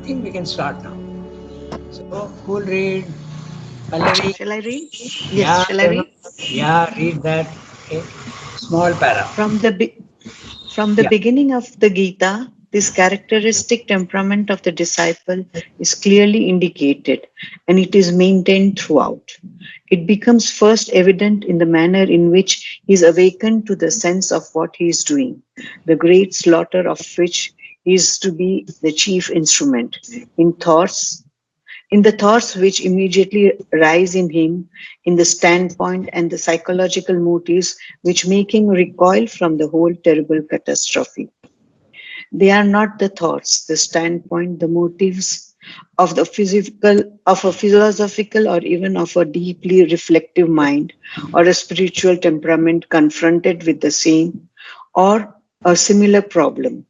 think we can start now. So, who will read? Pallavi? Shall I read? Yes, Yeah, shall I read? read that. Okay. Small para. From the from the Yeah. beginning of the Gita, this characteristic temperament of the disciple is clearly indicated and it is maintained throughout. It becomes first evident in the manner in which he is awakened to the sense of what he is doing, the great slaughter of which is to be the chief instrument. In thoughts, in the thoughts which immediately rise in him, in the standpoint and the psychological motives which make him recoil from the whole terrible catastrophe. They are not the thoughts, the standpoint, the motives of the physical, of a philosophical or even of a deeply reflective mind or a spiritual temperament confronted with the same or a similar problem.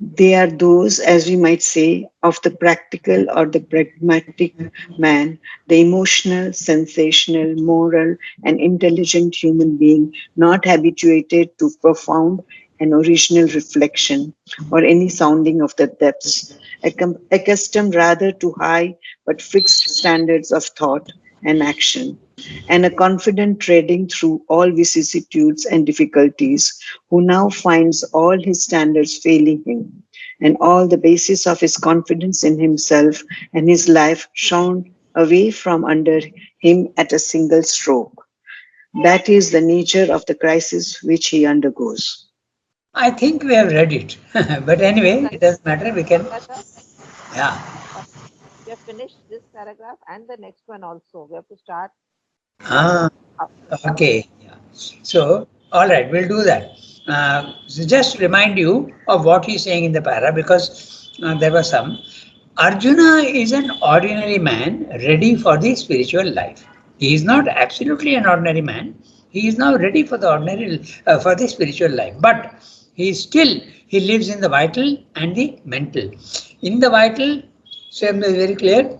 They are those, as we might say, of the practical or the pragmatic man, the emotional, sensational, moral, and intelligent human being not habituated to profound and original reflection or any sounding of the depths, accustomed rather to high but fixed standards of thought and action, and a confident treading through all vicissitudes and difficulties, who now finds all his standards failing him, and all the basis of his confidence in himself and his life shone away from under him at a single stroke. That is the nature of the crisis which he undergoes. I think we have read it. But anyway, it doesn't matter. We can. Ranganath, Yeah. we have finished this paragraph and the next one also. We have to start from Ah, up. okay. Yeah. So, all right, we'll do that. So just remind you of what he's saying in the para because there was some. Arjuna is an ordinary man ready for the spiritual life. He is not absolutely an ordinary man. He is now ready for the for the spiritual life. But he lives in the vital and the mental. In the vital, Swami is very clear,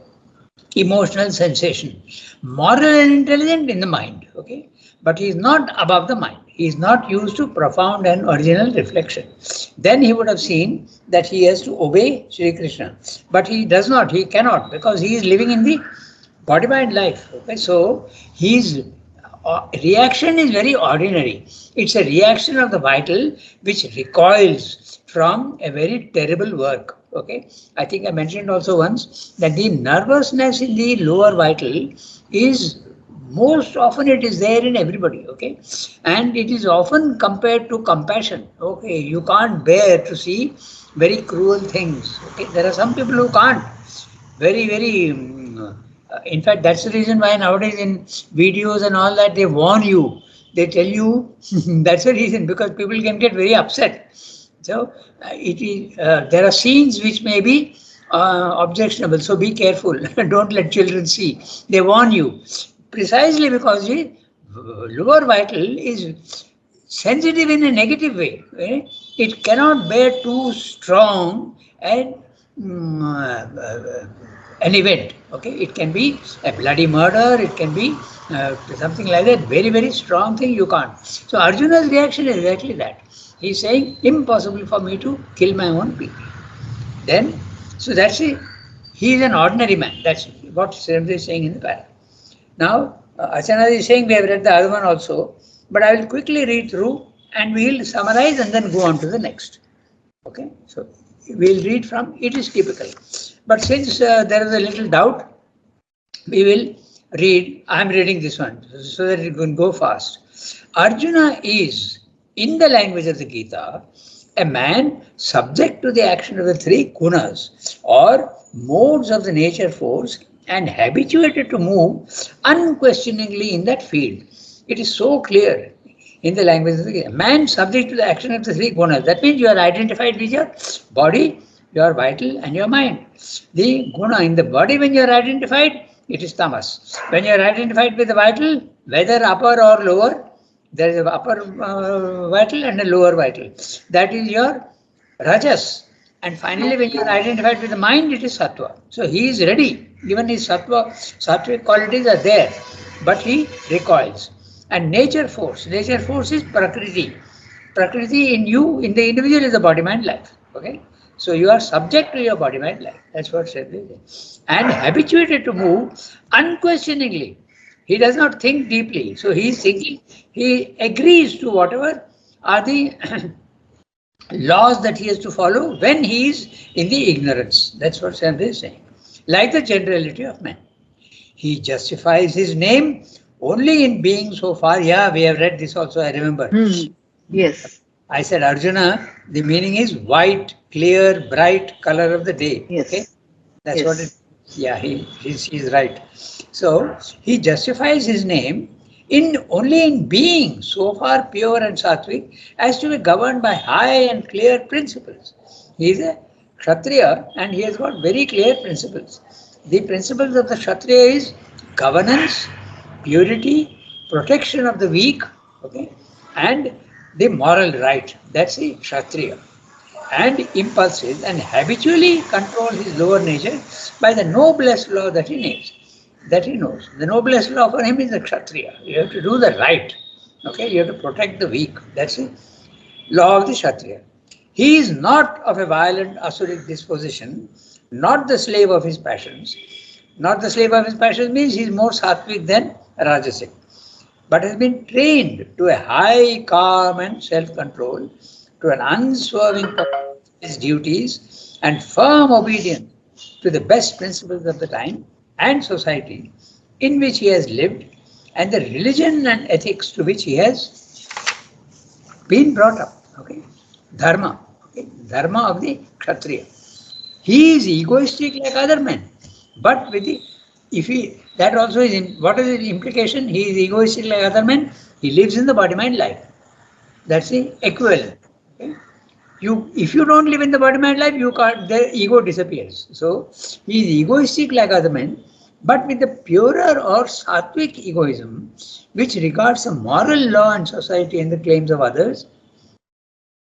emotional sensation. Moral and intelligent in the mind, okay? But he is not above the mind. He is not used to profound and original reflection. Then he would have seen that he has to obey Sri Krishna. But he does not, he cannot, because he is living in the body mind life. Okay, so his reaction is very ordinary. It's a reaction of the vital which recoils from a very terrible work. Okay, I think I mentioned also once that the nervousness in the lower vital is most often it is there in everybody. Okay, and it is often compared to compassion. Okay, you can't bear to see very cruel things. Okay, there are some people who can't very in fact that's the reason why nowadays in videos and all that they warn you, they tell you that's the reason because people can get very upset. So it is there are scenes which may be objectionable, so be careful. Don't let children see, they warn you precisely because the lower vital is sensitive in a negative way. It cannot bear too strong and an event. Okay, it can be a bloody murder, it can be something like that, very strong thing you can't. So Arjuna's reaction is exactly that. He's saying impossible for me to kill my own people. Then, so that's it. He is an ordinary man. That's what Srimati is saying in the para. Now, Achana is saying we have read the other one also, but I will quickly read through and we will summarize and then go on to the next. Okay, so we'll read from it is typical. But since there is a little doubt, we will read. I am reading this one so that it can go fast. Arjuna is, in the language of the Gita, a man subject to the action of the three gunas or modes of the nature force and habituated to move unquestioningly in that field. It is so clear in the language of the Gita. Man subject to the action of the three gunas. That means you are identified with your body, your vital, and your mind. The guna in the body, when you are identified, it is tamas. When you are identified with the vital, whether upper or lower, there is an upper vital and a lower vital. That is your rajas. And finally, when you are identified with the mind, it is sattva. So he is ready. Even his sattvic qualities are there, but he recoils. And nature force is prakriti. Prakriti in you, in the individual, is the body mind life. Okay. So you are subject to your body mind life. That's what Kshatriya is. And habituated to move unquestioningly. He does not think deeply. So he is thinking, he agrees to whatever are the laws that he has to follow when he is in the ignorance. That's what Kshatriya is saying. Like the generality of men. He justifies his name only in being so far. Yeah, we have read this also, I remember. Yes. I said, Arjuna, the meaning is white, clear, bright color of the day. Okay, Yes. that's what it. Yes. Yeah, he's right. So he justifies his name in only in being so far pure and sattvic as to be governed by high and clear principles. He is a Kshatriya and he has got very clear principles. The principles of the Kshatriya is governance, purity, protection of the weak, okay, and the moral right. That's the Kshatriya. And impulsive and habitually control his lower nature by the noblest law that he knows. The noblest law for him is the Kshatriya. You have to do the right. Okay, you have to protect the weak. That's the law of the Kshatriya. He is not of a violent asuric disposition, not the slave of his passions. Not the slave of his passions means he is more sattvic than rajasic, but has been trained to a high calm and self-control, to an unswerving performance of his duties and firm obedience to the best principles of the time and society in which he has lived and the religion and ethics to which he has been brought up. Okay, dharma, okay? Dharma of the Kshatriya. He is egoistic like other men, but with the if he that also is in, what is the implication? He is egoistic like other men. He lives in the body mind life. That's the equivalent. Okay? You if you don't live in the body mind life, you can't. The ego disappears. So he is egoistic like other men, but with the purer or sattvic egoism, which regards the moral law and society and the claims of others,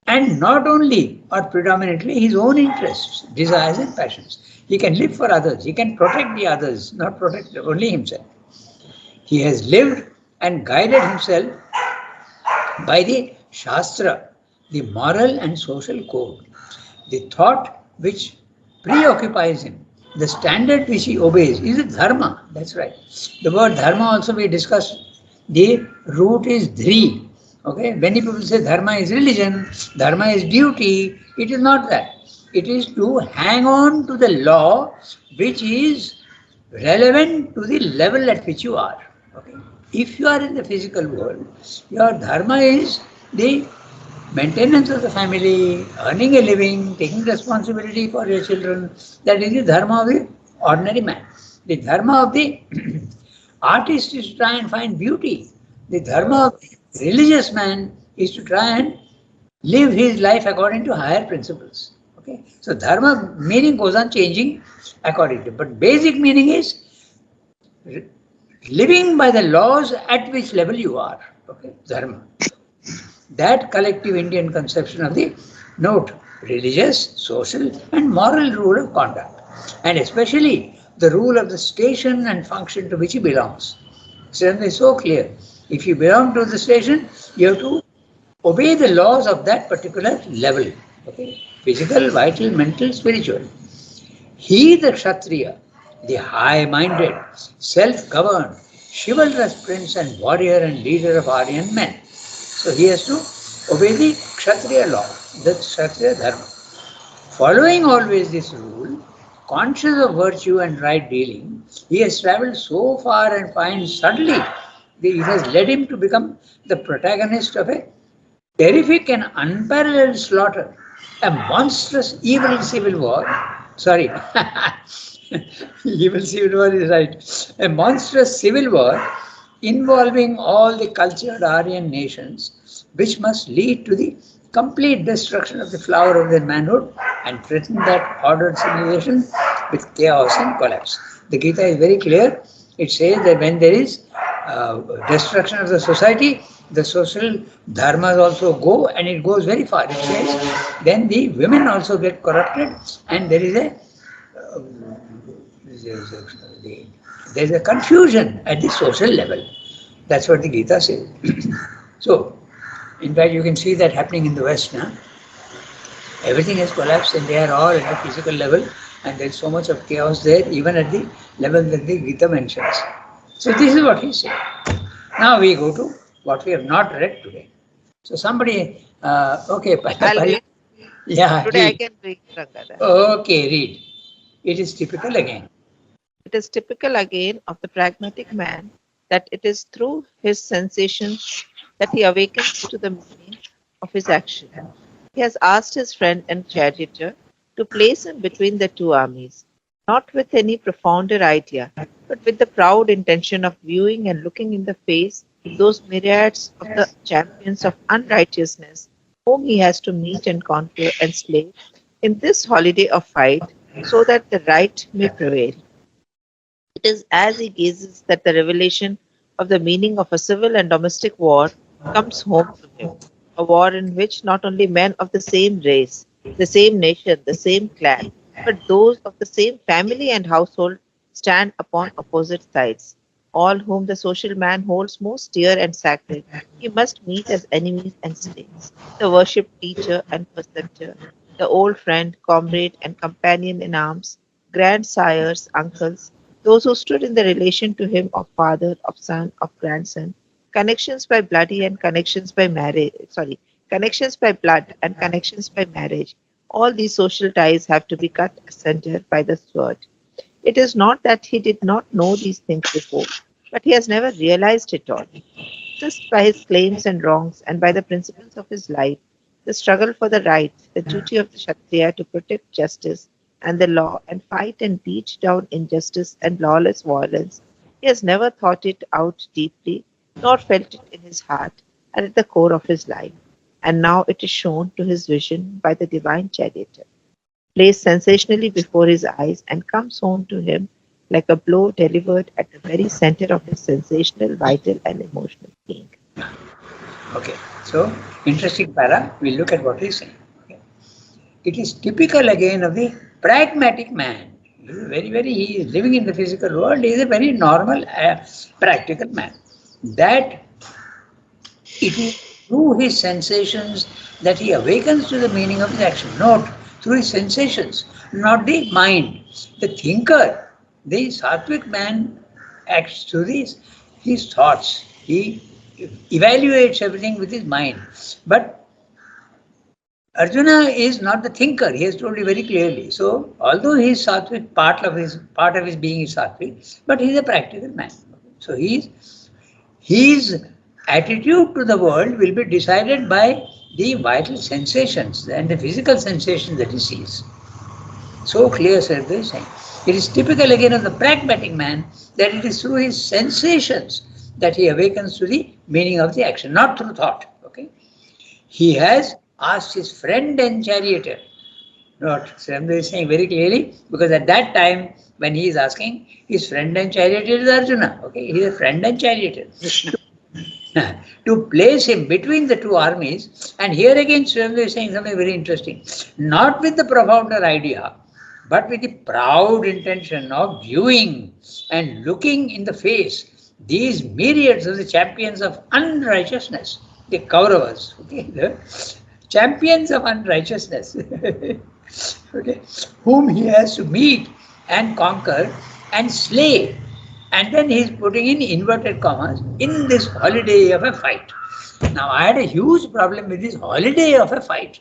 and not only or predominantly his own interests, desires, and passions. He can live for others, he can protect the others, not protect only himself. He has lived and guided himself by the Shastra, the moral and social code, the thought which preoccupies him, the standard which he obeys is dharma. That's right. The word dharma also we discussed. The root is dhri. Okay, many people say dharma is religion, dharma is duty. It is not that. It is to hang on to the law which is relevant to the level at which you are. Okay. If you are in the physical world, your dharma is the maintenance of the family, earning a living, taking responsibility for your children. That is the dharma of the ordinary man. The dharma of the artist is to try and find beauty. The dharma of the religious man is to try and live his life according to higher principles. Okay, so dharma meaning goes on changing according to, but basic meaning is living by the laws at which level you are. Okay, dharma. That collective Indian conception of the note, religious, social, and moral rule of conduct, and especially the rule of the station and function to which he belongs. Certainly, is so clear. If you belong to the station, you have to obey the laws of that particular level. Okay? Physical, vital, mental, spiritual. He, the Kshatriya, the high-minded, self-governed, chivalrous prince and warrior and leader of Aryan men. So he has to obey the Kshatriya law, the Kshatriya dharma. Following always this rule, conscious of virtue and right dealing, he has travelled so far and finds suddenly it has led him to become the protagonist of a terrific and unparalleled slaughter, a monstrous evil civil war. Sorry, evil civil war is right. A monstrous civil war involving all the cultured Aryan nations, which must lead to the complete destruction of the flower of their manhood and threaten that ordered civilization with chaos and collapse. The Gita is very clear. It says that when there is destruction of the society, the social dharmas also go, and it goes very far. It says then the women also get corrupted, and there is a confusion at the social level. That's what the Gita says. So, in fact, you can see that happening in the West now. Everything has collapsed and they are all at the physical level, and there's so much of chaos there, even at the level that the Gita mentions. So this is what he said. Now we go to what we have not read today. So somebody, okay, I'll read. yeah, Today I read. can read, Ranganath. Okay, read. It is typical again. It is typical again of the pragmatic man that it is through his sensations that he awakens to the meaning of his action. He has asked his friend and charioteer to place him between the two armies, not with any profounder idea, but with the proud intention of viewing and looking in the face those myriads of the champions of unrighteousness whom he has to meet and conquer and slay in this holiday of fight, so that the right may prevail. It is as he gazes that the revelation of the meaning of a civil and domestic war comes home to him. A war in which not only men of the same race, the same nation, the same clan, but those of the same family and household stand upon opposite sides. All whom the social man holds most dear and sacred, he must meet as enemies and slay. The worshipped teacher and preceptor, the old friend, comrade, and companion in arms, grandsires, uncles, those who stood in the relation to him of father, of son, of grandson, connections by bloody and connections by marriage, connections by blood and connections by marriage. All these social ties have to be cut asunder by the sword. It is not that he did not know these things before, but he has never realized it all. Assisted by his claims and wrongs and by the principles of his life, the struggle for the right, the duty of the Kshatriya to protect justice and the law and fight and beat down injustice and lawless violence, he has never thought it out deeply, nor felt it in his heart and at the core of his life. And now it is shown to his vision by the divine charioteer, placed sensationally before his eyes and comes home to him like a blow delivered at the very center of his sensational, vital, and emotional being. Okay. So interesting para. We'll look at what he's saying. Okay. It is typical again of the pragmatic man. He is he is living in the physical world. He is a very normal, practical man. That it is through his sensations that he awakens to the meaning of his action. Note, through his sensations, not the mind. The thinker, the sattvic man acts through his thoughts. He evaluates everything with his mind. But Arjuna is not the thinker. He has told you very clearly. So, although he is sattvic, part of his being is sattvic, but he is a practical man. So, his attitude to the world will be decided by the vital sensations and the physical sensations that he sees. So clear, Sir, they saying. It is typical again of the pragmatic man that it is through his sensations that he awakens to the meaning of the action, not through thought. Okay. He has asked his friend and charioteer. Not Sremdu is saying very clearly, because at that time when he is asking, his friend and charioteer is Arjuna. Okay, he is a friend and charioteer. To place him between the two armies, and here again Sremdu is saying something very interesting. Not with the profounder idea, but with the proud intention of viewing and looking in the face these myriads of the champions of unrighteousness, the Kauravas, okay, the champions of unrighteousness, okay, whom he has to meet and conquer and slay. And then he is putting in inverted commas in this holiday of a fight. Now, I had a huge problem with this holiday of a fight.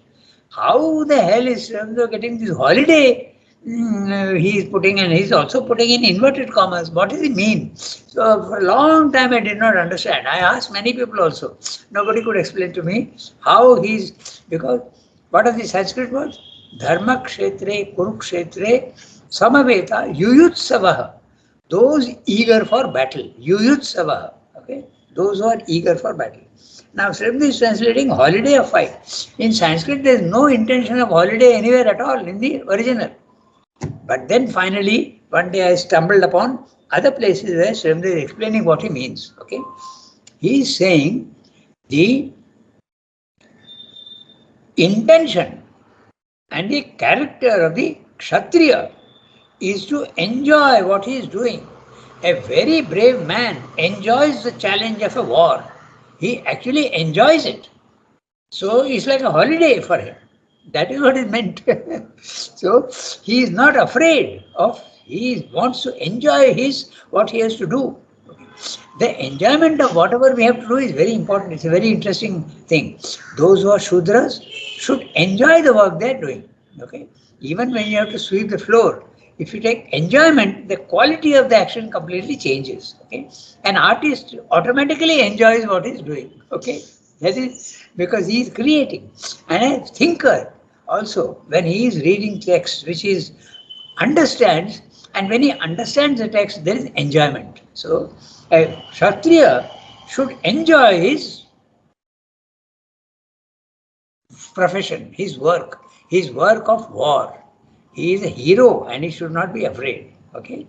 How the hell is Ramdo getting this holiday? He is putting and he's also putting in inverted commas. What does it mean? So for a long time I did not understand. I asked many people also. Nobody could explain to me how he's, because what are the Sanskrit words? Dharma kshetre, kurukshetre, samaveta, yuyutsavaha. Those eager for battle. Yuyutsavaha. Okay? Those who are eager for battle. Now, Srimdi is translating holiday of fight. In Sanskrit, there is no intention of holiday anywhere at all in the original. But then finally, one day I stumbled upon other places where Srimdi is explaining what he means. Okay, he is saying the intention and the character of the Kshatriya is to enjoy what he is doing. A very brave man enjoys the challenge of a war. He actually enjoys it. So it's like a holiday for him. That is what is meant. So he is not afraid of, he wants to enjoy his what he has to do. The enjoyment of whatever we have to do is very important. It's a very interesting thing. Those who are Shudras should enjoy the work they are doing. Okay? Even when you have to sweep the floor, if you take enjoyment, the quality of the action completely changes. Okay? An artist automatically enjoys what he's doing. Okay? That is because he is creating. And a thinker also, when he is reading text which is understands, and when he understands the text, there is enjoyment. So a Kshatriya should enjoy his profession, his work of war. He is a hero and he should not be afraid. Okay,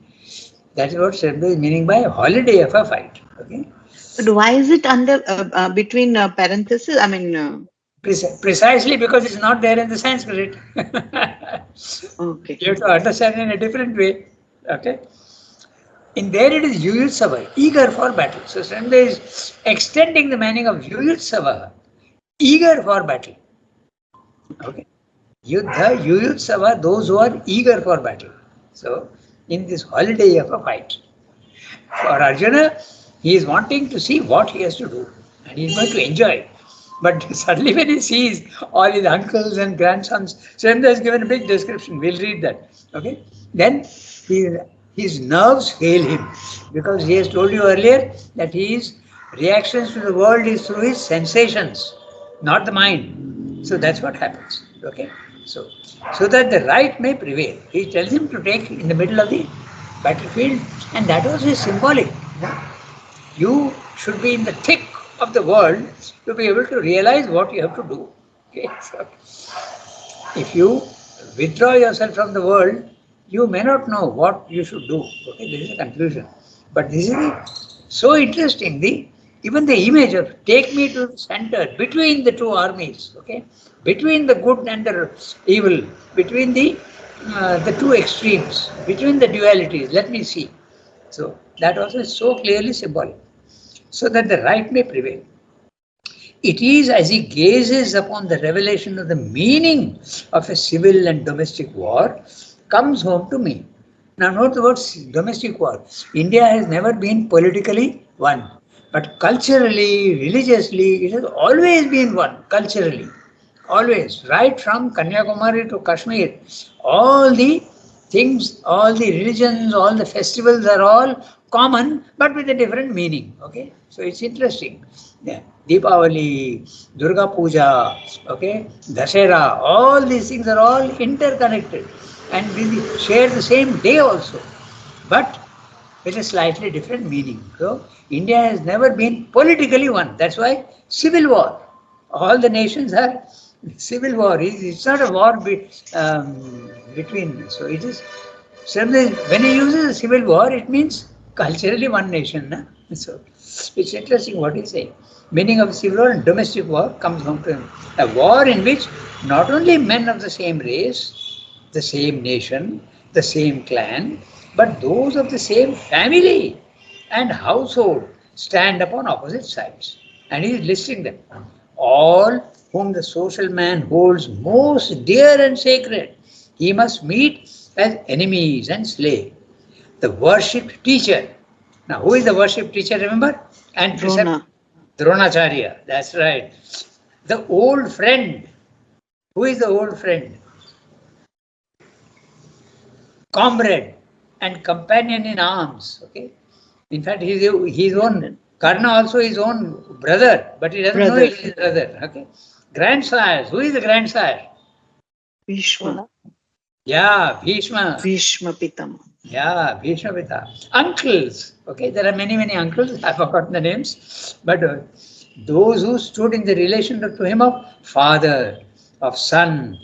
that is what Srenda is meaning by holiday of a fight. Okay, But why is it under between parentheses? I mean, Precisely because it's not there in the Sanskrit. okay. You have to understand in a different way. Okay. In there it is Yuyutsava, eager for battle. So Srenda is extending the meaning of Yuyutsava, eager for battle. Okay. Yuddha, Yuyutsava, those who are eager for battle. So in this holiday of a fight. For Arjuna, he is wanting to see what he has to do and he is going to enjoy it. But suddenly when he sees all his uncles and grandsons, Srenda has given a big description. We'll read that. Okay. Then his nerves fail him because he has told you earlier that his reactions to the world is through his sensations, not the mind. So that's what happens. Okay. So that the right may prevail. He tells him to take in the middle of the battlefield, and that was his symbolic. You should be in the thick of the world to be able to realize what you have to do. Okay? So if you withdraw yourself from the world, you may not know what you should do. Okay, this is a conclusion. But this is so interesting. Even the image of take me to the center between the two armies. Okay, between the good and the evil, between the two extremes, between the dualities. Let me see. So that also is so clearly symbolic, so that the right may prevail. It is as he gazes upon the revelation of the meaning of a civil and domestic war comes home to me. Now note the word domestic war. India has never been politically one, but culturally, religiously, it has always been one, culturally. Always, right from Kanyakumari to Kashmir, all the things, all the religions, all the festivals are all common, but with a different meaning. Okay, so it's interesting. Yeah. Deepavali, Durga Puja, okay, Dashera, all these things are all interconnected and we share the same day also, but with a slightly different meaning. So India has never been politically one. That's why civil war. All the nations are civil war. It's not a war between. So it is. When he uses a civil war, it means culturally one nation. Na? So it's interesting what he's saying. Meaning of civil war and domestic war comes home to him. A war in which not only men of the same race, the same nation, the same clan, but those of the same family and household stand upon opposite sides. And he is listing them. All whom the social man holds most dear and sacred, he must meet as enemies and slay. The worship teacher. Now, who is the worship teacher, remember? And Drona. Dronacharya, that's right. The old friend. Who is the old friend? Comrade and companion in arms. Okay. In fact, his own Karna also his own brother, but he doesn't know he's his brother. Okay. Grandsires. Who is the grandsire? Bhishma. Yeah, Bhishma. Bhishma Pitama. Yeah, Bhishma Pita. Uncles. Okay, there are many uncles. I've forgotten the names. But those who stood in the relation to him of father, of son,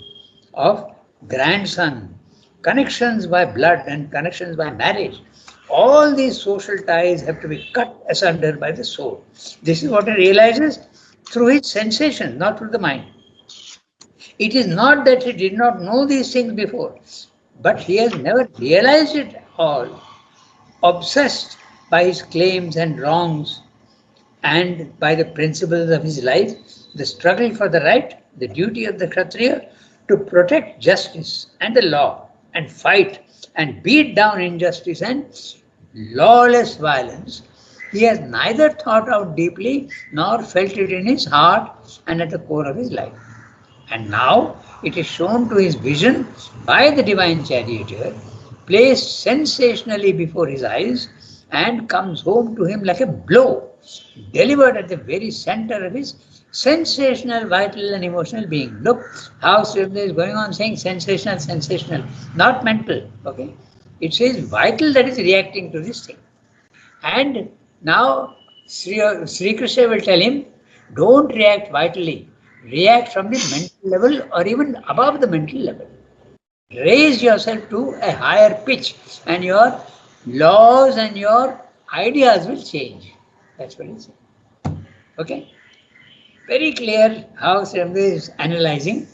of grandson, connections by blood and connections by marriage. All these social ties have to be cut asunder by the soul. This is what he realizes through his sensation, not through the mind. It is not that he did not know these things before, but he has never realized it all. Obsessed by his claims and wrongs and by the principles of his life, the struggle for the right, the duty of the Kshatriya, to protect justice and the law and fight and beat down injustice and lawless violence, he has neither thought out deeply nor felt it in his heart and at the core of his life. And now it is shown to his vision by the divine charioteer, placed sensationally before his eyes, and comes home to him like a blow, delivered at the very center of his sensational, vital, and emotional being. Look how Srivda is going on saying sensational, sensational, not mental. Okay, it says vital that is reacting to this thing. And now Sri Krishna will tell him, don't react vitally, react from the mental level or even above the mental level. Raise yourself to a higher pitch, and your laws and your ideas will change. That's what he said. Okay? Very clear how Srimad is analyzing.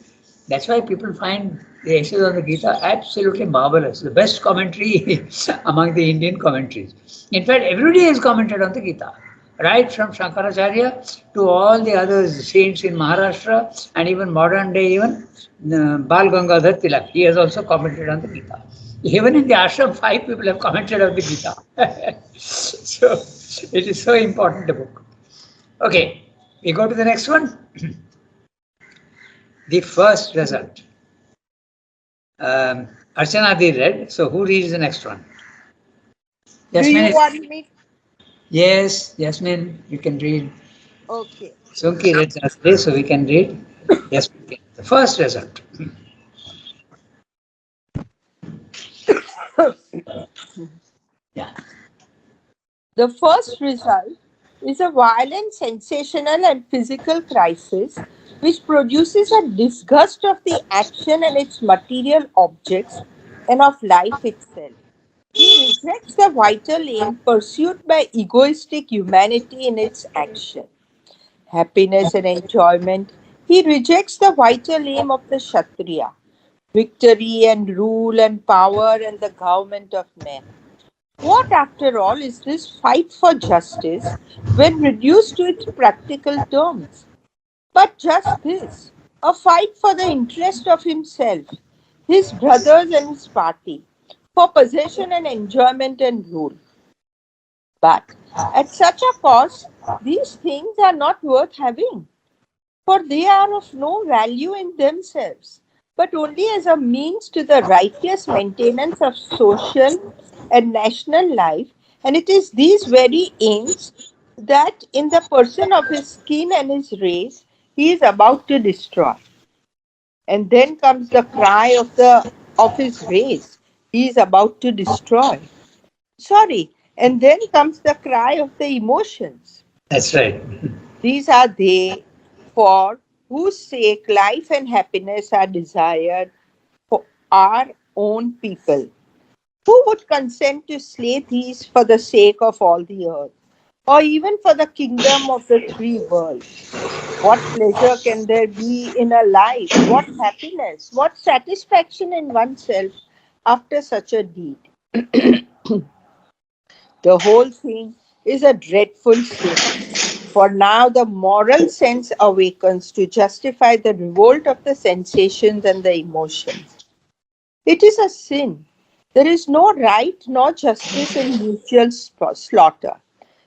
That's why people find the essays on the Gita absolutely marvelous. The best commentary among the Indian commentaries. In fact, everybody has commented on the Gita, right from Shankaracharya to all the other saints in Maharashtra and even modern day, even Bal Gangadhar Tilak. He has also commented on the Gita. Even in the ashram, 5 people have commented on the Gita. So it is so important a book. Okay, we go to the next one. The first result. Archana did read, so who reads the next one? Do you want me? Yes, Yasmin, you can read. Okay. Sunki read last day, so we can read. Yes, we can. The first result. Yeah. The first result is a violent, sensational, and physical crisis which produces a disgust of the action and its material objects and of life itself. He rejects the vital aim pursued by egoistic humanity in its action, happiness and enjoyment. He rejects the vital aim of the Kshatriya, victory and rule and power and the government of men. What, after all, is this fight for justice when reduced to its practical terms? But just this, a fight for the interest of himself, his brothers, and his party, for possession and enjoyment and rule. But at such a cost, these things are not worth having, for they are of no value in themselves, but only as a means to the righteous maintenance of social and national life. And it is these very aims that, in the person of his kin and his race, he is about to destroy. And then comes the cry of his race, he is about to destroy. Sorry, and then comes the cry of the emotions. That's right. These are they for whose sake life and happiness are desired for our own people. Who would consent to slay these for the sake of all the earth, or even for the kingdom of the three worlds? What pleasure can there be in a life? What happiness? What satisfaction in oneself after such a deed? The whole thing is a dreadful sin. For now, the moral sense awakens to justify the revolt of the sensations and the emotions. It is a sin. There is no right nor justice in mutual slaughter.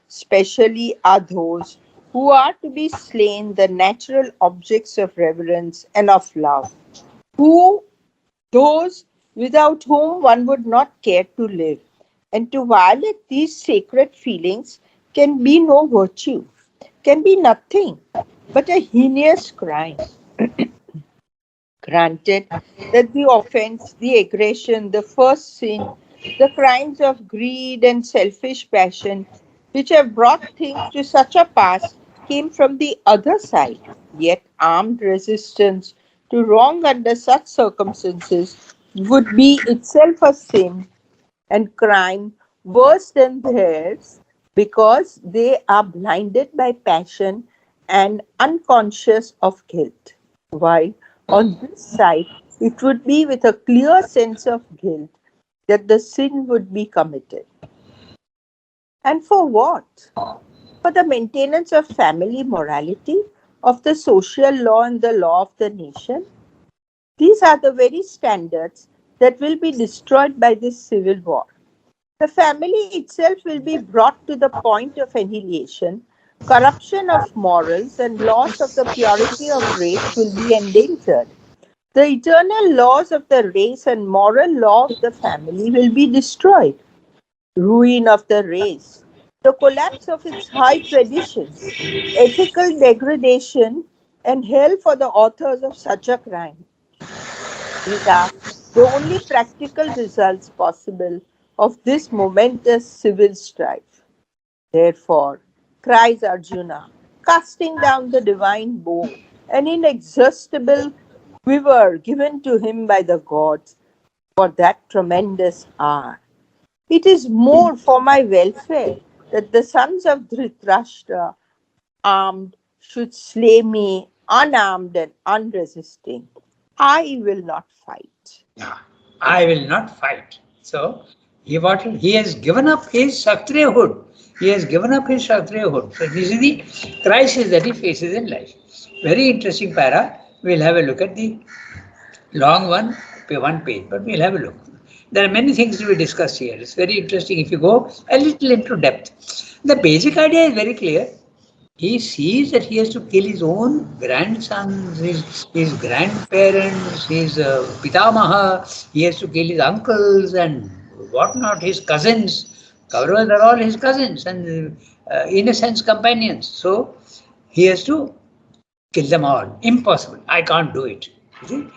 Especially are those who are to be slain the natural objects of reverence and of love, who those without whom one would not care to live. And to violate these sacred feelings can be no virtue, can be nothing but a heinous crime. Granted that the offense, the aggression, the first sin, the crimes of greed and selfish passion, which have brought things to such a pass, came from the other side. Yet armed resistance to wrong under such circumstances would be itself a sin and crime worse than theirs because they are blinded by passion and unconscious of guilt. While on this side, it would be with a clear sense of guilt that the sin would be committed. And for what? For the maintenance of family morality, of the social law and the law of the nation? These are the very standards that will be destroyed by this civil war. The family itself will be brought to the point of annihilation, corruption of morals, and loss of the purity of race will be endangered. The eternal laws of the race and moral law of the family will be destroyed. Ruin of the race, the collapse of its high traditions, ethical degradation, and hell for the authors of such a crime. These are the only practical results possible of this momentous civil strife. Therefore, cries Arjuna, casting down the divine bow, an inexhaustible quiver given to him by the gods for that tremendous hour. It is more for my welfare that the sons of Dhritarashtra, armed, should slay me unarmed and unresisting. I will not fight. Yeah, I will not fight. So he has given up his Kshatriyahood. He has given up his Kshatriyahood. So this is the crisis that he faces in life. Very interesting para. We'll have a look at the long one page, but we'll have a look. There are many things to be discussed here. It's very interesting if you go a little into depth. The basic idea is very clear. He sees that he has to kill his own grandsons, his grandparents, his pitamaha, he has to kill his uncles and whatnot, his cousins. Kauravas are all his cousins and in a sense companions. So he has to kill them all. Impossible. I can't do it. You see?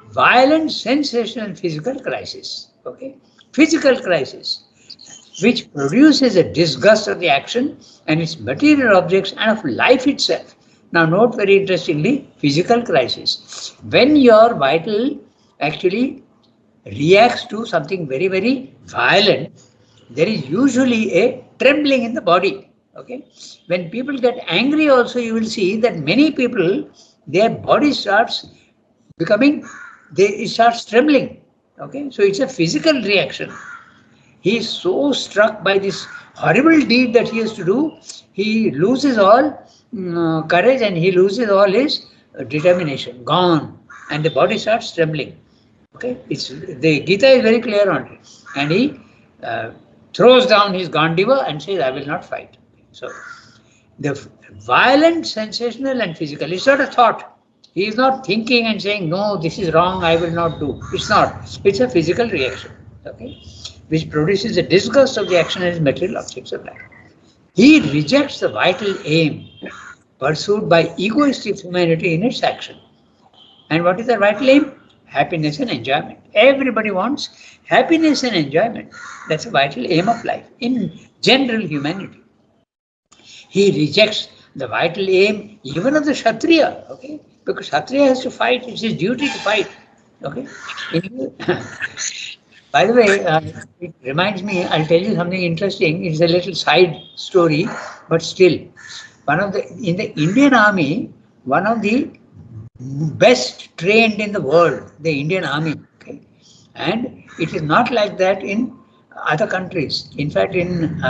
Violent, sensational, physical crisis. Okay? Physical crisis, which produces a disgust of the action and its material objects and of life itself. Now, note very interestingly, physical crisis. When your vital actually reacts to something very, very violent, there is usually a trembling in the body. Okay? When people get angry, also, you will see that many people, their body starts becoming, it starts trembling. Okay? So, it's a physical reaction. He is so struck by this horrible deed that he has to do, he loses all courage and he loses all his determination, gone, and the body starts trembling. Okay, the Gita is very clear on it, and he throws down his Gandiva and says, "I will not fight." So, the violent, sensational, and physical. It's not a thought. He is not thinking and saying, "No, this is wrong. I will not do." It's not. It's a physical reaction. Okay, which produces a disgust of the action as material objects of life. He rejects the vital aim pursued by egoistic humanity in its action. And what is the vital aim? Happiness and enjoyment. Everybody wants happiness and enjoyment. That's a vital aim of life in general humanity. He rejects the vital aim even of the Kshatriya, okay? Because Kshatriya has to fight, it's his duty to fight. Okay? By the way, it reminds me, I'll tell you something interesting. It's a little side story, but still. In the Indian Army, one of the best trained in the world, the Indian Army. Okay? And it is not like that in other countries. In fact, in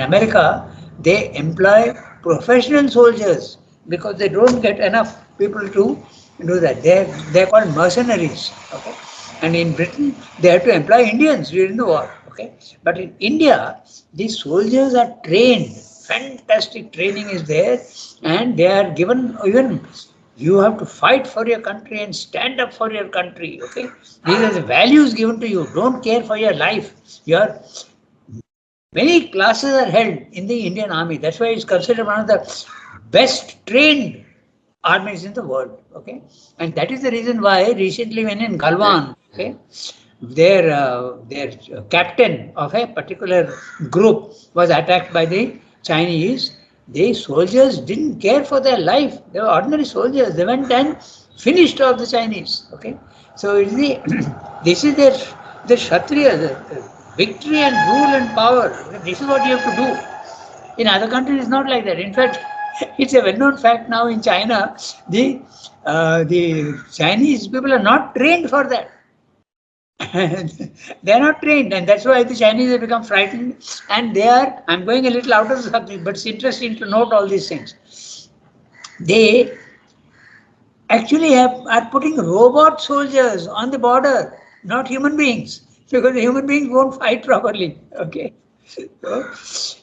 America, they employ professional soldiers because they don't get enough people to do that. They're called mercenaries. Okay? And in Britain, they have to employ Indians during the war. Okay? But in India, these soldiers are trained. Fantastic training is there, and they are given even. You have to fight for your country and stand up for your country. Okay, these are the values given to you. Don't care for your life. Many classes are held in the Indian Army. That's why it's considered one of the best trained armies in the world. Okay, and that is the reason why recently, when in Galwan, okay, their captain of a particular group was attacked by the Chinese. The soldiers didn't care for their life. They were ordinary soldiers. They went and finished off the Chinese. Okay, so this is their Kshatriya, the victory and rule and power. This is what you have to do. In other countries, it's not like that. In fact, it's a well-known fact now in China. The Chinese people are not trained for that. They are not trained, and that's why the Chinese have become frightened. And I'm going a little out of the subject, but it's interesting to note all these things. They actually are putting robot soldiers on the border, not human beings, because the human beings won't fight properly. Okay. So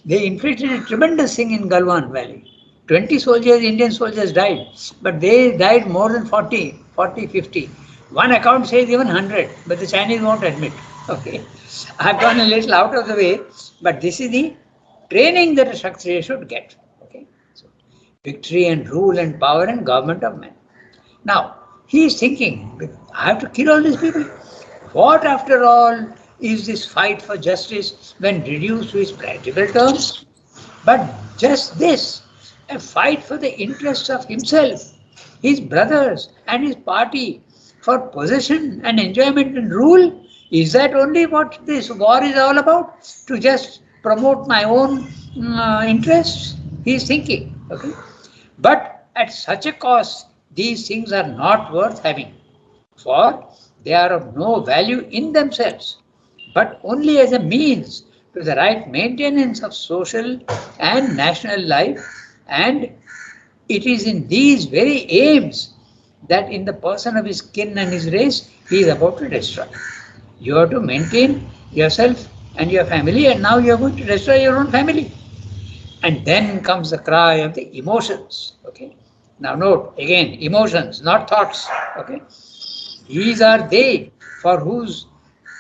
they inflicted a tremendous thing in Galwan Valley. 20 soldiers, Indian soldiers died, but they died more than 40, 50. One account says even 100, but the Chinese won't admit. Okay. I've gone a little out of the way, but this is the training that a Kshatriya should get. Okay. So, victory and rule and power and government of men. Now, he is thinking, I have to kill all these people. What, after all, is this fight for justice when reduced to its practical terms? But just this, a fight for the interests of himself, his brothers, and his party, for possession and enjoyment and rule. Is that only what this war is all about? To just promote my own interests? He is thinking. Okay? But at such a cost, these things are not worth having, for they are of no value in themselves, but only as a means to the right maintenance of social and national life, and it is in these very aims that in the person of his kin and his race he is about to destroy. You have to maintain yourself and your family, and now you are going to destroy your own family. And then comes the cry of the emotions. Okay. Now note again, emotions, not thoughts. Okay. These are they for whose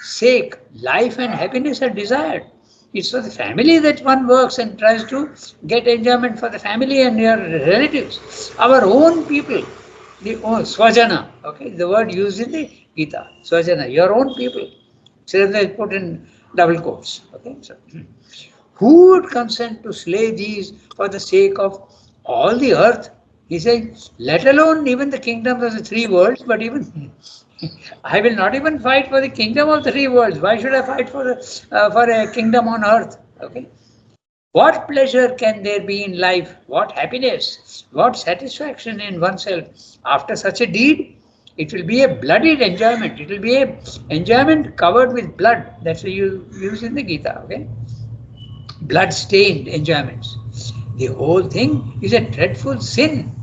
sake life and happiness are desired. It's for the family that one works and tries to get enjoyment for the family and your relatives. Our own people, the swajana, okay, the word used in the Gita, swajana, your own people. Sridhar is put in double quotes. Okay, so who would consent to slay these for the sake of all the earth? He says, let alone even the kingdoms of the three worlds, but even I will not even fight for the kingdom of the three worlds. Why should I fight for a kingdom on earth? Okay. What pleasure can there be in life? What happiness? What satisfaction in oneself after such a deed? It will be a bloodied enjoyment. It will be a enjoyment covered with blood. That's what you use in the Gita. Okay. Blood-stained enjoyments. The whole thing is a dreadful sin,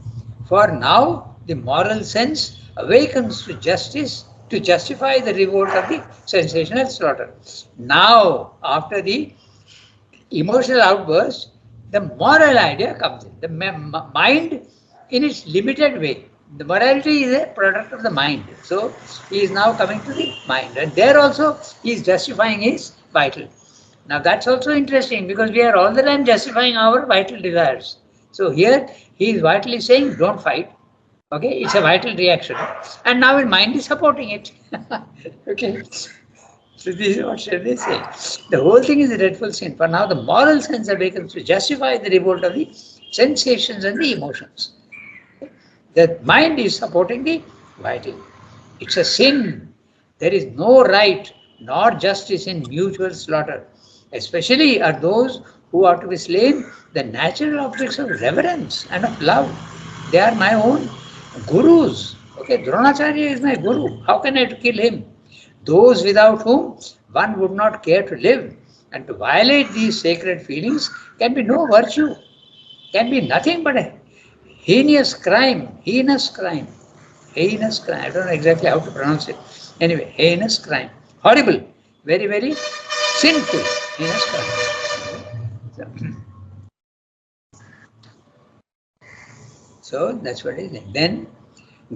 for now the moral sense awakens to justice to justify the revolt of the sensational slaughter. Now, after the emotional outburst, the moral idea comes in. The mind in its limited way. The morality is a product of the mind. So, he is now coming to the mind. And there also, he is justifying his vital. Now that's also interesting because we are all the time justifying our vital desires. So here he is vitally saying don't fight. Okay, it's a vital reaction. And now his mind is supporting it. Okay. So this is what shall they say. The whole thing is a dreadful sin. For now the moral sense awakens to justify the revolt of the sensations and the emotions. The mind is supporting the vital. It's a sin. There is no right nor justice in mutual slaughter. Especially are those who are to be slain the natural objects of reverence and of love. They are my own gurus. Okay, Dronacharya is my guru. How can I kill him? Those without whom one would not care to live. And to violate these sacred feelings can be no virtue, can be nothing but a heinous crime. Heinous crime. Heinous crime. I don't know exactly how to pronounce it. Anyway, heinous crime. Horrible. Very, very sinful. Heinous crime. So that's what it is. Then,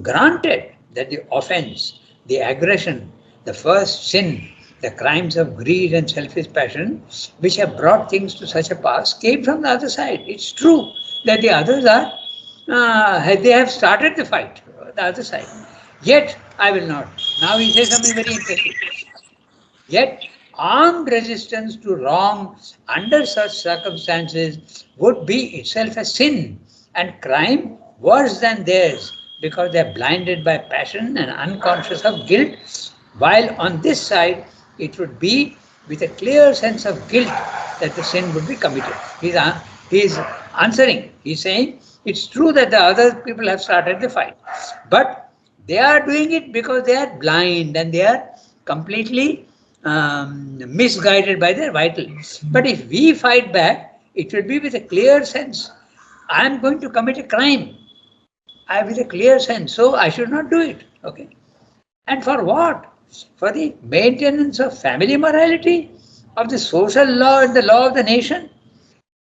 granted that the offense, the aggression, the first sin, the crimes of greed and selfish passion, which have brought things to such a pass, came from the other side. It's true that the others are, they have started the fight, the other side. Yet, I will not. Now he says something very interesting. Yet, armed resistance to wrong under such circumstances would be itself a sin and crime worse than theirs because they are blinded by passion and unconscious of guilt, while on this side it would be with a clear sense of guilt that the sin would be committed. He is answering. He is saying it's true that the other people have started the fight, but they are doing it because they are blind and they are completely misguided by their vital. But if we fight back, it will be with a clear sense. I am going to commit a crime. I with a clear sense, so I should not do it. Okay. And for what? For the maintenance of family morality, of the social law and the law of the nation.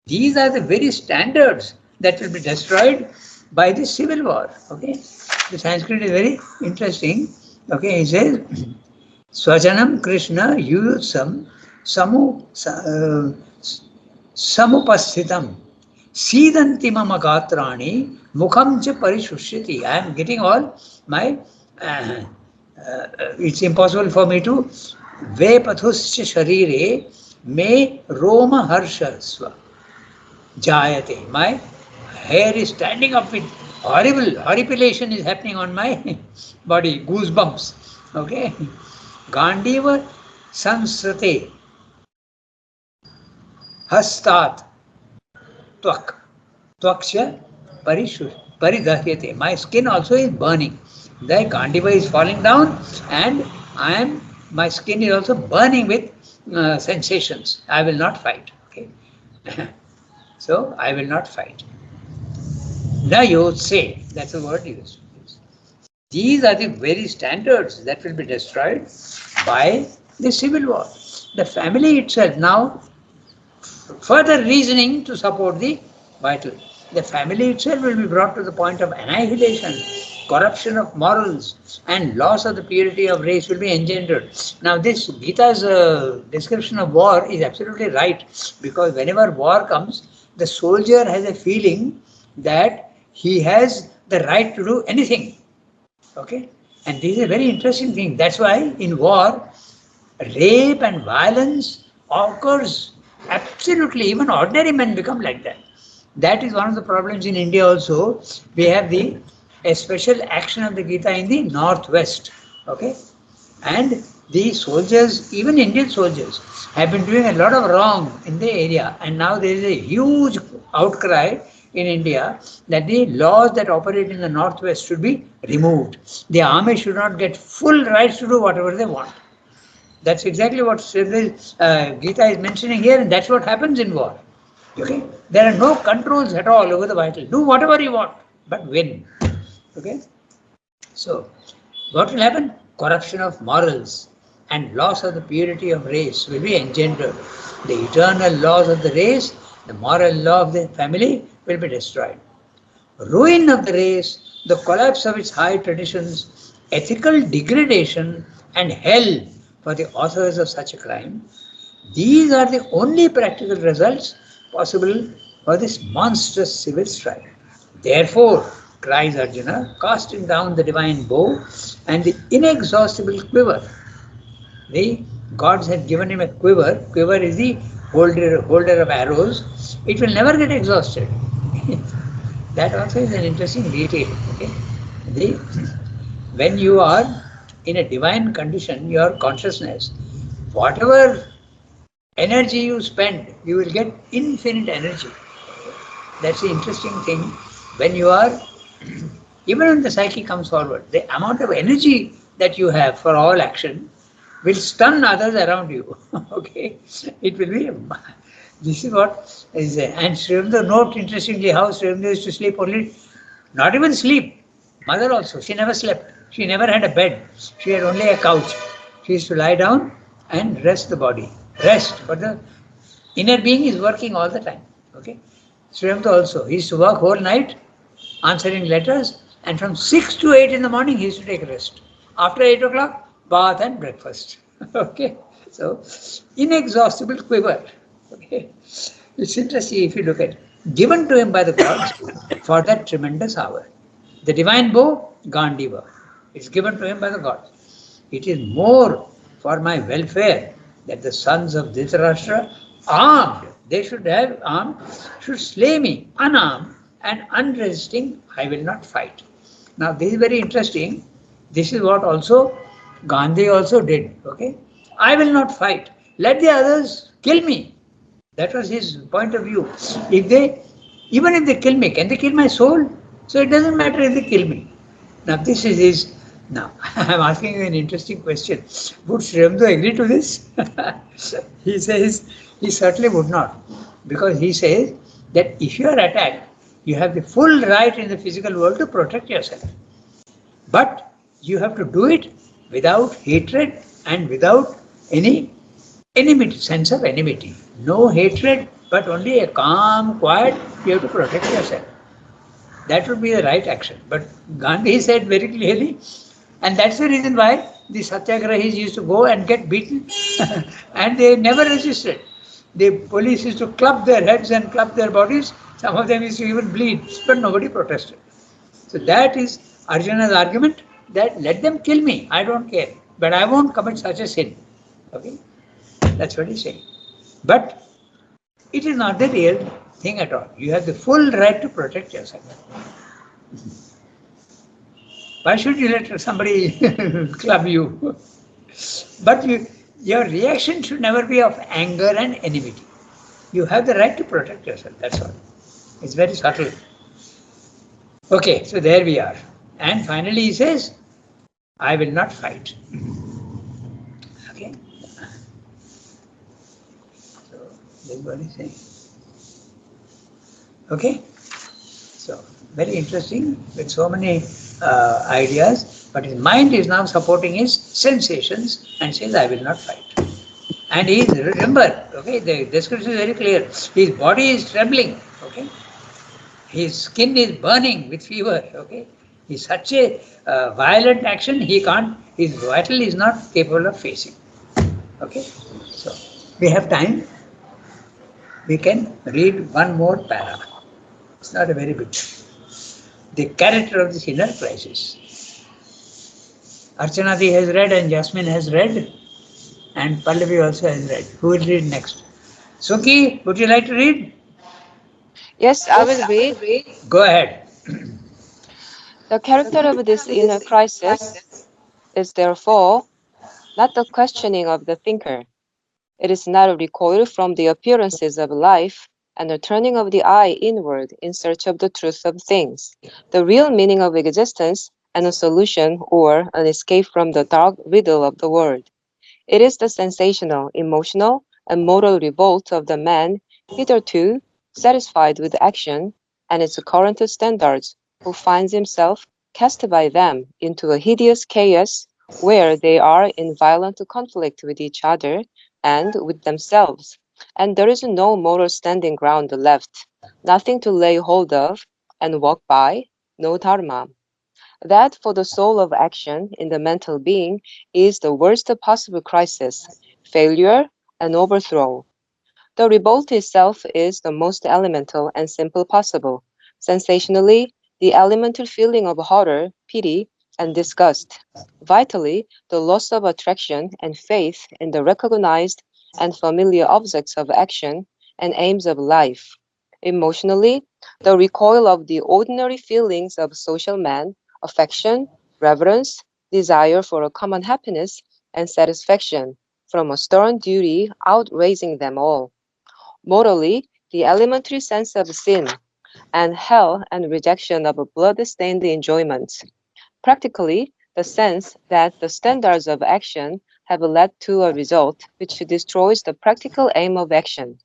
These are the very standards that will be destroyed by the civil war. Okay. The Sanskrit is very interesting. Okay, he says, Swajanam Krishna Yuyutsam Samupasthitam Sidanti Mama Gatrani Mukham Cha Parishushiti. I am getting all my it's impossible for me to Vepathuscha Sharire Me Roma Harshasva Jayate. My hair is standing up with horrible horripilation is happening on my body, goosebumps. Okay. Gandiva Sansrate Hastat Twak Twaksha Paridahyate. My skin also is burning. The Gandiva is falling down and my skin is also burning with sensations. I will not fight. Okay. So I will not fight. Na say, that's the word used. These are the very standards that will be destroyed by the civil war. The family itself now, further reasoning to support the vital. The family itself will be brought to the point of annihilation, corruption of morals, and loss of the purity of race will be engendered. Now, this Gita's description of war is absolutely right, because whenever war comes, the soldier has a feeling that he has the right to do anything. Okay? And this is a very interesting thing. That's why in war, rape and violence occurs absolutely. Even ordinary men become like that. That is one of the problems in India also. We have a special action of the Gita in the northwest. Okay? And the soldiers, even Indian soldiers, have been doing a lot of wrong in the area. And now there is a huge outcry in India that the laws that operate in the northwest should be removed. The army should not get full rights to do whatever they want. That's exactly what Gita is mentioning here, and that's what happens in war. Okay? There are no controls at all over the vital. Do whatever you want, but win. Okay? So, what will happen? Corruption of morals and loss of the purity of race will be engendered. The eternal laws of the race, the moral law of the family will be destroyed. Ruin of the race, the collapse of its high traditions, ethical degradation, and hell for the authors of such a crime. These are the only practical results possible for this monstrous civil strife. Therefore, cries Arjuna, casting down the divine bow and the inexhaustible quiver. The gods had given him a quiver. Quiver is the holder of arrows. It will never get exhausted. That also is an interesting detail. Okay? When you are in a divine condition, your consciousness, whatever energy you spend, you will get infinite energy. That's the interesting thing. When you are, even when the psyche comes forward, the amount of energy that you have for all action will stun others around you. Okay? It will be, this is what is there. And Sri Aurobindo, note interestingly how Sri Aurobindo used to sleep only, not even sleep. Mother also, she never slept. She never had a bed. She had only a couch. She used to lie down and rest the body. Rest, but the inner being is working all the time. Okay? Sri Aurobindo also, he used to work whole night answering letters, and from 6 to 8 in the morning he used to take rest. After 8 o'clock, bath and breakfast. Okay? So, inexhaustible quiver. Okay? It's interesting if you look at it. Given to him by the gods for that tremendous hour. The divine bow, Gandiva. It's given to him by the gods. It is more for my welfare that the sons of Dhritarashtra, armed, they should have armed, should slay me unarmed and unresisting. I will not fight. Now this is very interesting. This is what also Gandhi also did. Okay, I will not fight. Let the others kill me. That was his point of view. Even if they kill me, can they kill my soul? So it doesn't matter if they kill me. Now this is his. Now I'm asking you an interesting question. Would Sri Aurobindo agree to this? He says he certainly would not, because he says that if you are attacked, You have the full right in the physical world to protect yourself. But you have to do it without hatred and without any enmity, sense of enmity. No hatred, but only a calm, quiet, you have to protect yourself. That would be the right action. But Gandhi said very clearly, and that's the reason why the satyagrahis used to go and get beaten and they never resisted. The police used to club their heads and club their bodies. Some of them used to even bleed, but nobody protested. So that is Arjuna's argument that let them kill me, I don't care, but I won't commit such a sin. Okay, that's what he's saying. But it is not the real thing at all. You have the full right to protect yourself. Why should you let somebody club you? But your reaction should never be of anger and enmity. You have the right to protect yourself, that's all. It's very subtle. Okay, so there we are. And finally he says, I will not fight. Okay? So, this is what he's saying. Okay? So, very interesting with so many ideas, but his mind is now supporting his sensations and says, I will not fight. And he is, remember, okay, the description is very clear. His body is trembling, okay? His skin is burning with fever, okay? He's such a violent action, he can't, his vital is not capable of facing. Okay? So, we have time. We can read one more para. It's not a very big. The character of this inner crisis. Archanadi has read and Jasmine has read and Pallavi also has read. Who will read next? Suki, would you like to read? Yes, I will read. Go ahead. The character of this inner crisis is therefore not the questioning of the thinker. It is not a recoil from the appearances of life and a turning of the eye inward in search of the truth of things, the real meaning of existence, and a solution or an escape from the dark riddle of the world. It is the sensational, emotional, and moral revolt of the man hitherto satisfied with action and its current standards, who finds himself cast by them into a hideous chaos where they are in violent conflict with each other and with themselves, and there is no moral standing ground left, nothing to lay hold of and walk by, no dharma. That for the soul of action in the mental being is the worst possible crisis, failure and overthrow. The revolt itself is the most elemental and simple possible. Sensationally, the elemental feeling of horror, pity, and disgust. Vitally, the loss of attraction and faith in the recognized and familiar objects of action and aims of life. Emotionally, the recoil of the ordinary feelings of social man, affection, reverence, desire for a common happiness, and satisfaction from a stern duty outraising them all. Morally, the elementary sense of sin and hell and rejection of blood-stained enjoyments. Practically, the sense that the standards of action have led to a result which destroys the practical aim of action.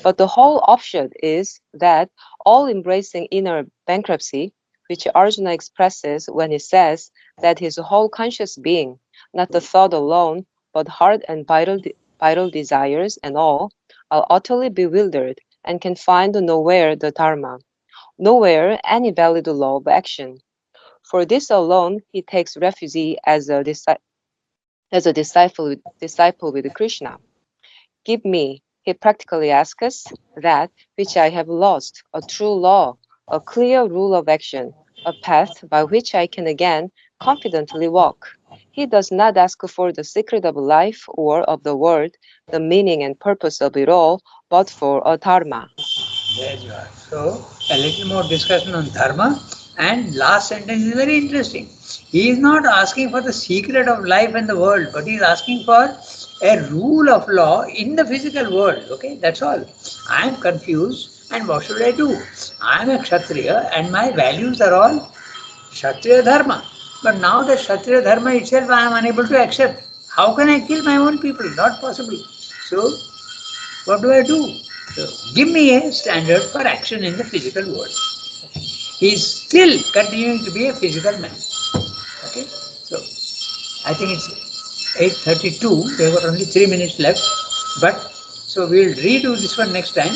But the whole offshoot is that all-embracing inner bankruptcy, which Arjuna expresses when he says that his whole conscious being, not the thought alone, but heart and vital desires and all, are utterly bewildered and can find nowhere the Dharma, nowhere any valid law of action. For this alone, he takes refuge as a disciple with Krishna. Give me, he practically asks, that which I have lost, a true law, a clear rule of action, a path by which I can again confidently walk. He does not ask for the secret of life or of the world, the meaning and purpose of it all, but for a dharma. There you are. So, a little more discussion on dharma. And last sentence is very interesting. He is not asking for the secret of life and the world, but he is asking for a rule of law in the physical world. Okay, that's all. I am confused, and what should I do? I am a Kshatriya, and my values are all Kshatriya Dharma. But now the Kshatriya Dharma itself I am unable to accept. How can I kill my own people? Not possible. So, what do I do? So, give me a standard for action in the physical world. he's still continuing to be a physical man. Okay, so I think it's 8:32. We have got only 3 minutes left, but so we'll redo this one next time.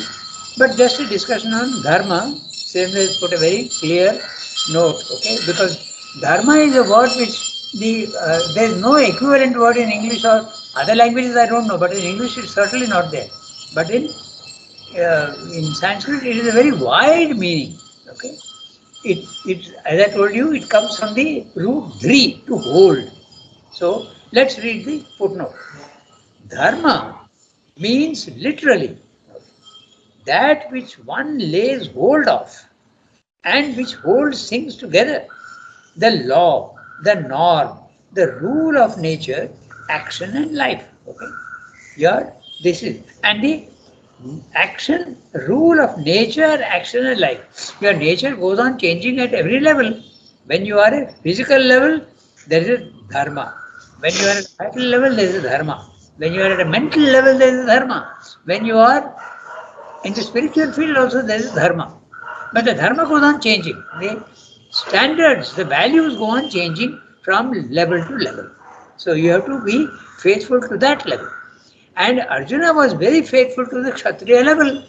But just a discussion on dharma. Same has put a very clear note. Okay, because dharma is a word which there is no equivalent word in English or other languages. I don't know, but in English it's certainly not there. But in Sanskrit it is a very wide meaning. Okay, it as I told you, it comes from the root dhri, to hold. So let's read the footnote. Dharma means literally that which one lays hold of and which holds things together. The law, the norm, the rule of nature, action and life. Okay. Here, this is, and the action, rule of nature, action and life. Your nature goes on changing at every level. When you are at physical level, there is a dharma. When you are at a vital level, there is a dharma. When you are at a mental level, there is a dharma. When you are in the spiritual field also, there is dharma. But the dharma goes on changing. The standards, the values go on changing from level to level. So you have to be faithful to that level. And Arjuna was very faithful to the Kshatriya level.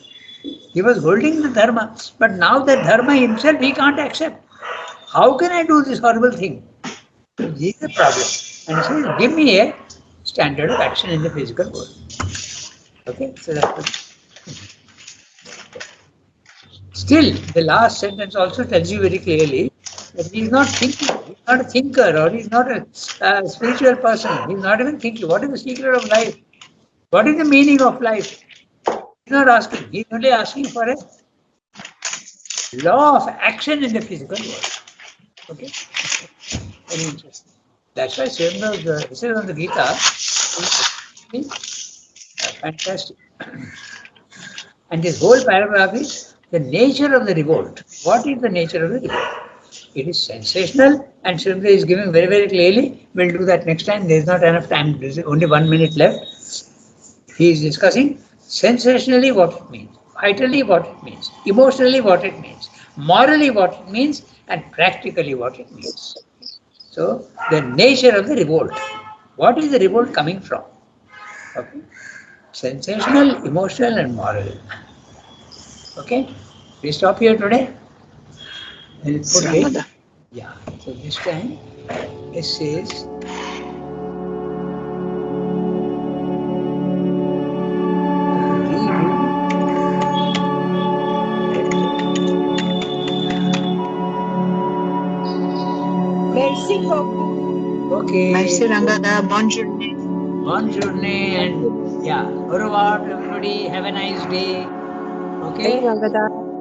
He was holding the dharma. But now that dharma himself he can't accept. How can I do this horrible thing? This is the problem. And he says, give me a standard of action in the physical world. Okay, so that's still, the last sentence also tells you very clearly that he is not thinking, he is not a thinker, or he is not a spiritual person. He is not even thinking. What is the secret of life? What is the meaning of life? He is not asking. He is only asking for a law of action in the physical world. Okay? Very interesting. That's why Swamda's essay on the Gita is fantastic. And this whole paragraph is the nature of the revolt. What is the nature of the revolt? It is sensational, and Swamda is giving very, very clearly. We'll do that next time. There is not enough time. There is only 1 minute left. He is discussing sensationally what it means, vitally what it means, emotionally what it means, morally what it means, and practically what it means. So, the nature of the revolt. What is the revolt coming from? Okay. Sensational, emotional, and moral. Okay. We stop here today. We'll put it. Yeah. So this time it says. Merci beaucoup. Okay. Merci Rangada, bonne journée. Bonne journée, and yeah, au revoir everybody. Have a nice day. Okay. Thank you, Rangada.